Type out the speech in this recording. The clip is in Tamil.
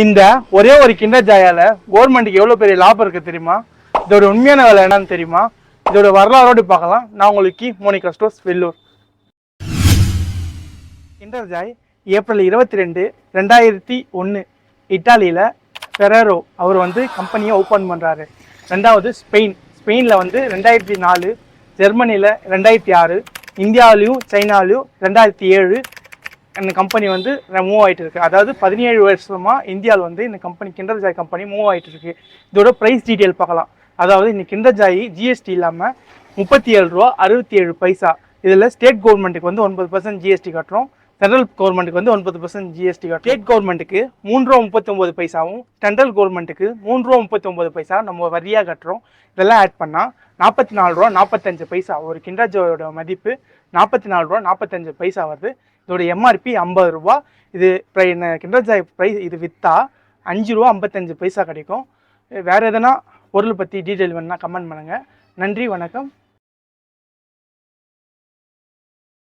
இந்த ஒரே ஒரு கிண்டர் ஜாயால கவர்மெண்ட்டுக்கு எவ்வளவு பெரிய லாபம் இருக்கு தெரியுமா? இதோட உண்மையான வேலை என்னன்னு தெரியுமா? இதோட வரலாறோடு பார்க்கலாம். நான் உங்களுக்கு Monika stores, Vellur. Kinder Joy April 22, 2001 இட்டாலியில் ஃபெரேரோ அவர் கம்பெனியை ஓப்பன் பண்ணுறாரு. ரெண்டாவது ஸ்பெயினில் 2004, ஜெர்மனியில் 2006, இந்தியாவிலையும் சைனாலையும் 2007 இந்த கம்பெனி மூவ் ஆகிட்டு இருக்கு. அதாவது 17 வருஷமாக இந்தியாவில் இந்த company kinder Joy company move ஆகிட்டு இருக்கு. இதோட ப்ரைஸ் டீட்டெயில் பார்க்கலாம். அதாவது இந்த கிண்டர் ஜாய் ஜிஎஸ்டி இல்லாமல் 37 ரூபா 67 பைசா. இதில் ஸ்டேட் கவர்மெண்ட்டுக்கு 9% ஜிஎஸ்டி கட்டுறோம். சென்ட்ரல் கவர்மெண்ட்டுக்கு 9% ஜிஎஸ்டி கட்டுறோம். ஸ்டேட் கவர்மெண்ட்டுக்கு 3 ரூபா 39 பைசாவும், சென்ட்ரல் கவர்மெண்ட்டுக்கு 3 ரூபா 39 பைசா நம்ம வரியாக கட்டுறோம். இதெல்லாம் ஆட் பண்ணால் 44 ரூபா 45 பைசா. ஒரு கிண்டர் ஜாயோட மதிப்பு 44 ரூபா 45 பைசா வருது. இதோட எம்ஆர்பி 50 ரூபா. இது கிண்டர் ஜாய் ப்ரைஸ் இது விற்றா 5 ரூபா 55 பைசா கிடைக்கும். வேறு எதனா பொருள் பற்றி டீட்டெயில் வேணுன்னா கமெண்ட் பண்ணுங்கள். நன்றி, வணக்கம்.